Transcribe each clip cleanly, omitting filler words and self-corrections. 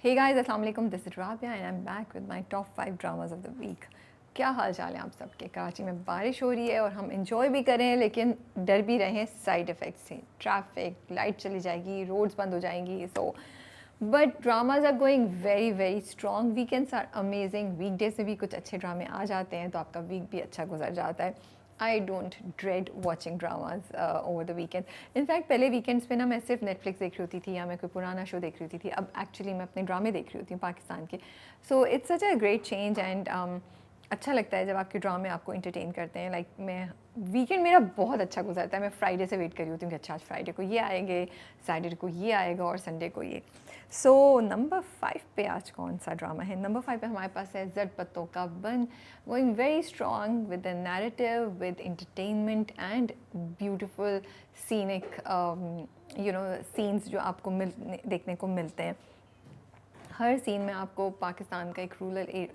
Hey guys, Assalamualaikum. This is Rabia and I'm back with my top 5 dramas of the week. क्या हाल चाल है आप सबके? कराची में बारिश हो रही है और हम इंजॉय भी कर रहे हैं लेकिन डर भी रहे हैं साइड इफ़ेक्ट्स से. ट्रैफिक, लाइट चली जाएगी, रोड्स बंद हो जाएंगी. So but dramas are going very very strong. Weekends are amazing. Weekdays में भी कुछ अच्छे ड्रामे आ जाते हैं तो आपका वीक भी अच्छा गुजर जाता है. I don't dread watching dramas over the weekend. In fact पहले वीकेंड्स पे ना मैं सिर्फ नेटफ्लिक्स देख रही होती थी या मैं कोई पुराना शो देख रही होती थी. अब एक्चुअली मैं अपने ड्रामे देख रही होती हूँ पाकिस्तान के. So it's such a great change and अच्छा लगता है जब आपके ड्रामे आपको इंटरटेन करते हैं. लाइक मैं वीकेंड मेरा बहुत अच्छा गुजरता है. मैं फ्राइडे से वेट कर रही होती हूँ कि अच्छा आज फ्राइडे को ये आएंगे, सैटरडे को ये आएगा और संडे को ये. सो नंबर 5 पे आज कौन सा ड्रामा है? नंबर 5 पे हमारे पास है ज़ड पत्तों का बन. Going very strong with the narrative, with entertainment and beautiful scenic scenes जो आपको देखने को मिलते हैं. हर सीन में आपको पाकिस्तान का एक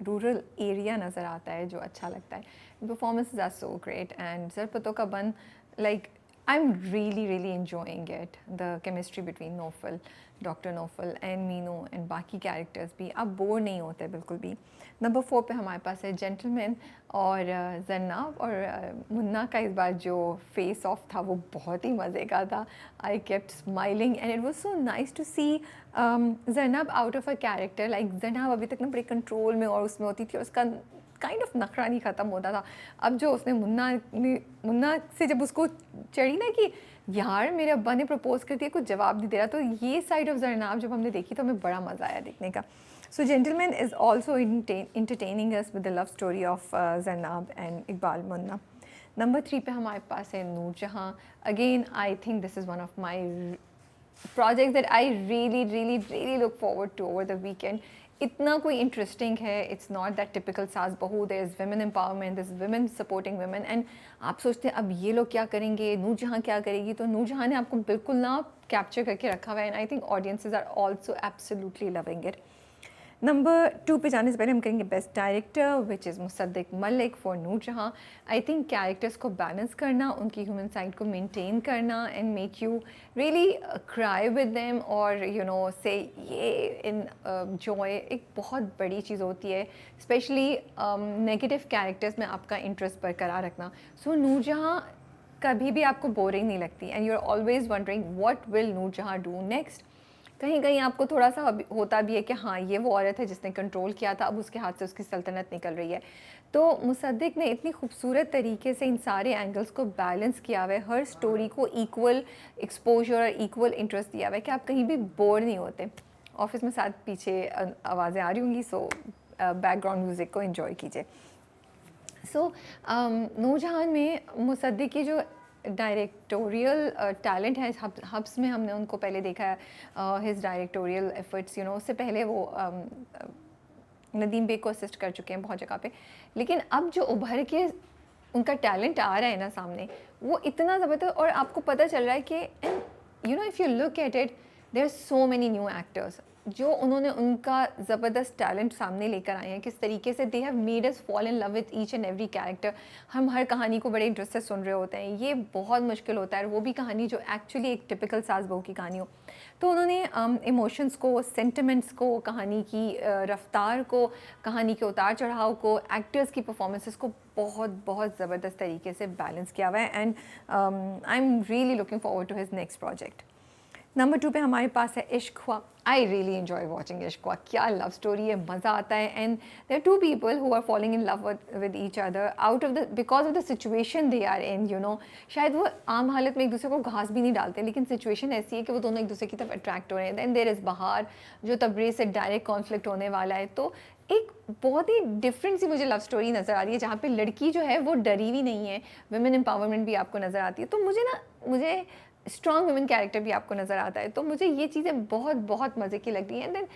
रूरल एरिया नज़र आता है जो अच्छा लगता है. Performances are so great and ज़ड पत्तों का बन, like I'm really enjoying it. The chemistry between Naufal, doctor Naufal and Meenu and बाकी कैरेक्टर्स भी, आप बोर नहीं होते बिल्कुल भी. नंबर 4 पे हमारे पास है जेंटलमैन और जन्नाब और मुन्ना का इस बार जो फेस ऑफ था वो बहुत ही मज़े का था. I kept smiling and it was so nice to see Jannab out of a character. Like Jannab अभी तक ना बड़े कंट्रोल में और उसमें होती थी और उसका काइंड ऑफ नखरा नहीं ख़त्म होता था. अब जो उसने मुन्ना से जब उसको चढ़ी ना कि यार मेरे अब्बा ने प्रपोज कर दिया, कुछ जवाब नहीं दे रहा, तो ये साइड ऑफ जरनाब जब हमने देखी तो हमें बड़ा मज़ा आया देखने का. So gentleman is also entertaining us with the love story of Zarnab and Iqbal Munna. Number 3 पे हमारे पास है Noorjahan. Again I think this is one of my projects that I really look forward to over the weekend. इतना कोई interesting है. It's not that typical सास बहू. There is women empowerment, there is women supporting women. And आप सोचते हैं अब ये लोग क्या करेंगे, नूरजहाँ क्या करेगी. तो नूरजहाँ ने आपको बिल्कुल ना कैप्चर करके रखा हुआ है and I think audiences are also absolutely loving it. Number 2 पे जाने से पहले हम करेंगे best director which is Musaddiq Malik for Noorjahan. I think characters को बैलेंस करना, उनकी ह्यूमन साइड को मेंटेन करना and make you really cry with them और यू नो से ये इन जॉय एक बहुत बड़ी चीज़ होती है. स्पेशली नेगेटिव कैरेक्टर्स में आपका इंटरेस्ट बरकरार रखना. सो नूरजहाँ कभी भी आपको बोरिंग नहीं लगती and you are always wondering what will Noorjahan do next. कहीं कहीं आपको थोड़ा सा होता भी है कि हाँ ये वो औरत है जिसने कंट्रोल किया था, अब उसके हाथ से उसकी सल्तनत निकल रही है. तो मुसद्दिक ने इतनी खूबसूरत तरीके से इन सारे एंगल्स को बैलेंस किया हुआ है. हर स्टोरी को इक्वल एक्सपोजर और इक्वल इंटरेस्ट दिया हुआ है कि आप कहीं भी बोर नहीं होते. ऑफिस में साथ पीछे आवाज़ें आ रही होंगी, सो बैकग्राउंड म्यूज़िक को इन्जॉय कीजिए. सो नूरजहाँ में मुसद्दिक की जो डायरेक्टोरियल टैलेंट है, हब्स में हमने उनको पहले देखा है हिज डायरेक्टोरियल एफर्ट्स. उससे पहले वो नदीम बेग को असिस्ट कर चुके हैं बहुत जगह पे. लेकिन अब जो उभर के उनका टैलेंट आ रहा है ना सामने, वो इतना ज़बरदस्त. और आपको पता चल रहा है कि if you look at it, there are so many new actors जो उन्होंने उनका ज़बरदस्त टैलेंट सामने लेकर आए हैं. किस तरीके से they have made us fall in love with each and every character. हम हर कहानी को बड़े इंटरेस्ट से सुन रहे होते हैं. ये बहुत मुश्किल होता है, वो भी कहानी जो एक्चुअली एक टिपिकल सास बहू की कहानी हो. तो उन्होंने इमोशंस को, सेंटिमेंट्स को, कहानी की रफ्तार को, कहानी के उतार चढ़ाव को, एक्टर्स की परफॉर्मेंसेस को बहुत ज़बरदस्त तरीके से बैलेंस किया हुआ है. And I am really looking forward to his next project. Number 2 पे हमारे पास है इश्क ख्वा. आई रियली एन्जॉय वॉचिंग इश्क ख्वा. क्या लव स्टोरी है, मज़ा आता है. And there are 2 people who are following in love with each other out of the because of the situation they are in. शायद वो आम हालत में एक दूसरे को घास भी नहीं डालते, लेकिन सिचुएशन ऐसी है कि वो दोनों एक दूसरे की तरफ अट्रैक्ट हो रहे हैं. दैन देयर इज़ बहार जो तबरेज़ से डायरेक्ट कॉन्फ्लिक्ट होने वाला है. तो एक बहुत ही डिफरेंट सी मुझे लव स्टोरी नज़र आ रही है जहाँ पे लड़की जो है वो डरी हुई नहीं है. वुमेन एम्पावरमेंट भी आपको नज़र आती है. तो मुझे स्ट्रॉन्ग वुमेन कैरेक्टर भी आपको नज़र आता है. तो मुझे ये चीज़ें बहुत मज़े की लगती हैं. And then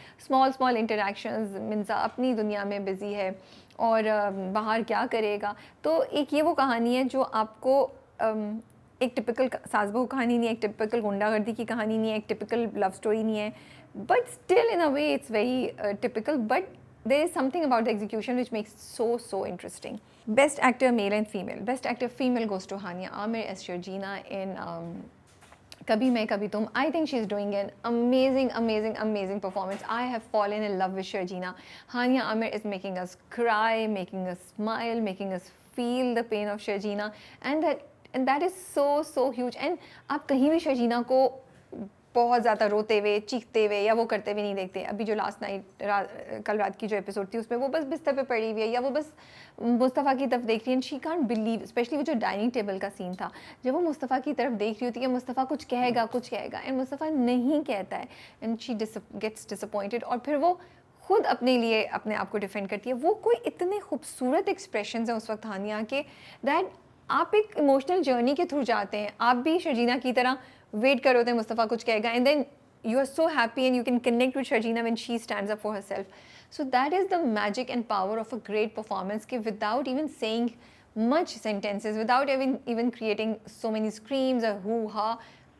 small interactions. मिंजा अपनी दुनिया में बिज़ी है और बाहर क्या करेगा. तो एक ये वो कहानी है जो आपको एक टिपिकल सास बहू कहानी नहीं है, एक टिपिकल गुंडागर्दी की कहानी नहीं है, एक टिपिकल लव स्टोरी नहीं है. But still in a way it's very typical, but there is something about the execution which makes so interesting. Best actor male and female. Best actor female goes to Hania Amir as Sharjina in कभी मैं कभी तुम, I think she's doing an amazing performance. I have fallen in love with Sharjina. Hania Amir is making us cry, making us smile, making us feel the pain of Sharjina, and that is so huge. And आप कहीं भी शर्जीना को बहुत ज़्यादा रोते हुए, चीखते हुए या वो करते हुए नहीं देखते। अभी जो लास्ट नाइट कल रात की जो एपिसोड थी उसमें वो बस बिस्तर पे पड़ी हुई है या वो बस मुस्तफ़ा की तरफ देख रही है, and she can't believe, specially वो जो डाइनिंग टेबल का सीन था, जब वो मुस्तफ़ा की तरफ देख रही होती है, मुस्तफ़ा कुछ कहेगा एंड मुस्तफ़ा नहीं कहता है, एंड शी गेट्स डिसअपॉइंटेड, और फिर वो खुद अपने लिए अपने आप को डिफेंड करती है। वो कोई इतने खूबसूरत एक्सप्रेशन हैं उस वक्त हानिया के, दैट आप एक इमोशनल जर्नी के थ्रू जाते हैं। आप भी शर्जीना की तरह वेट कर रहे थे मुस्तफ़ा कुछ कहेगा, and then you are so happy and you can connect with Sharjina when she stands up for herself. So that is the magic and power of a great performance, कि without even saying much sentences, without even creating so many screams or hoo-ha,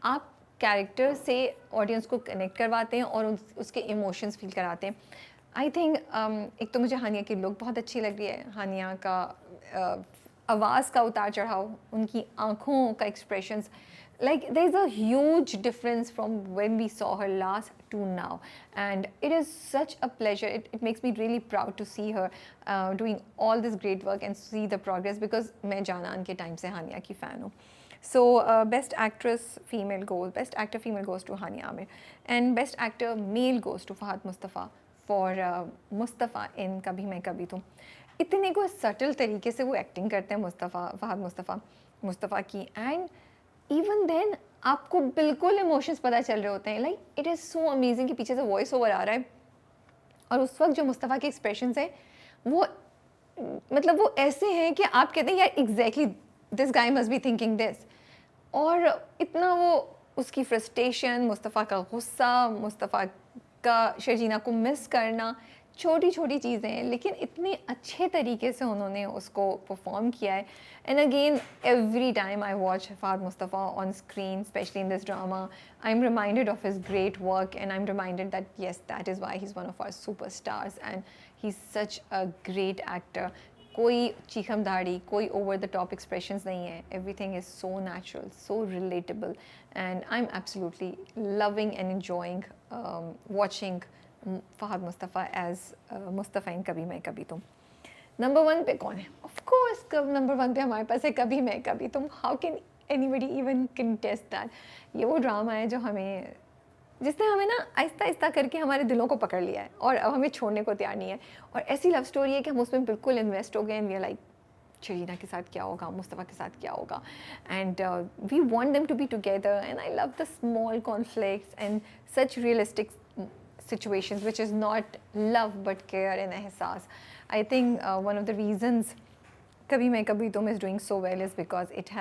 आप character से audience को connect करवाते हैं और उसके emotions feel कराते हैं। आई थिंक एक तो मुझे हानिया की लुक बहुत अच्छी लग रही है, हानिया का आवाज़ का उतार चढ़ाव, उनकी आँखों का expressions, like there's a huge difference from when we saw her last to now, and it is such a pleasure. It makes me really proud to see her doing all this great work and see the progress, because मैं जानान के time से हानिया की fan हूँ। So best actress female goes, best actor female goes to Hania Amir, and best actor male goes to Fahad Mustafa for Mustafa in कभी मैं कभी तुम। इतने को सटल तरीके से वो एक्टिंग करते हैं फहद मुस्तफ़ा की, एंड इवन देन आपको बिल्कुल इमोशंस पता चल रहे होते हैं। Like it is so amazing कि पीछे से वॉइस ओवर आ रहा है और उस वक्त जो मुस्तफ़ा के एक्सप्रेशंस हैं वो मतलब वो ऐसे हैं कि आप कहते हैं यार exactly this guy must be thinking this, और इतना वो उसकी फ्रस्ट्रेशन, मुस्तफ़ा का गुस्सा, मुस्तफ़ा का शर्जीना को मिस करना, छोटी छोटी चीज़ें हैं लेकिन इतने अच्छे तरीके से उन्होंने उसको परफॉर्म किया है। And again every time I watch Fahad Mustafa on screen, specially in this drama, I am reminded of his great work, and I am reminded that yes that is why he is one of our super stars and he is such a great actor. कोई चीखम दाढ़ी, कोई over the top expressions नहीं है, everything is so natural, so relatable, and I am absolutely loving and enjoying watching Fahad Mustafa as Mustafa in Kabhi मैं कभी तुम। Number 1 पे कौन है? ऑफ कोर्स नंबर 1 पे हमारे पास है कभी मैं कभी तुम। How can anybody even contest that? ये वो ड्रामा है जो हमें, जिसने हमें ना आहिस्ता आहिस्ता करके हमारे दिलों को पकड़ लिया है और अब हमें छोड़ने को तैयार नहीं है, और ऐसी लव स्टोरी है कि हम उसमें बिल्कुल इन्वेस्ट हो गए, and we are like Sharina के साथ क्या होगा, मुस्तफ़ा के साथ क्या होगा, and we want them to be together, and I love the small conflicts and such realistic situations, which is not love but care and ehsaas. I think one of the reasons Kabhi Main Kabhi Tum is doing so well is because it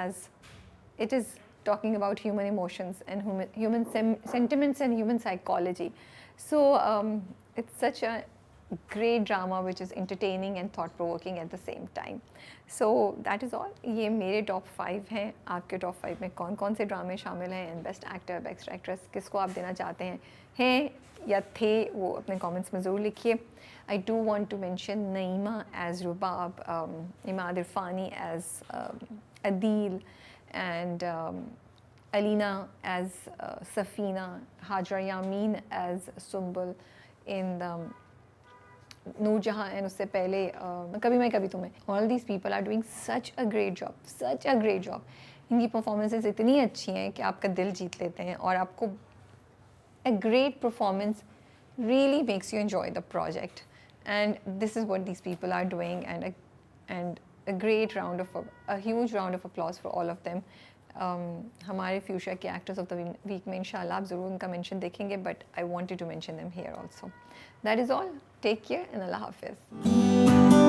is talking about human emotions and human sentiments and human psychology. So it's such a great drama which is entertaining and thought provoking at the same time. So that is all. ये मेरे top 5 हैं। आपके top 5 में कौन कौन से ड्रामे शामिल हैं, and best actor, best actress किसको आप देना चाहते हैं या थे, वो अपने कमेंट्स में ज़रूर लिखिए। I do want to mention Naeema as Rubab, Imad Irfani as Adeel, and Alina as Safina, Hajra Yamin as Sumbul in the Noorjahan, and उससे पहले कभी मैं कभी तुम्हें। All these people are doing such a great job. इनकी परफॉर्मेंसेज इतनी अच्छी हैं कि आपका दिल जीत लेते हैं, और आपको a great performance really makes you enjoy the project, and this is what these people are doing, and a great round of a huge round of applause for all of them. हमारे future के actors of the week में इंशाल्लाह आप ज़रूर उनका mention देखेंगे, but I wanted to mention them here also. That is all, take care and अल्लाह हाफिज़।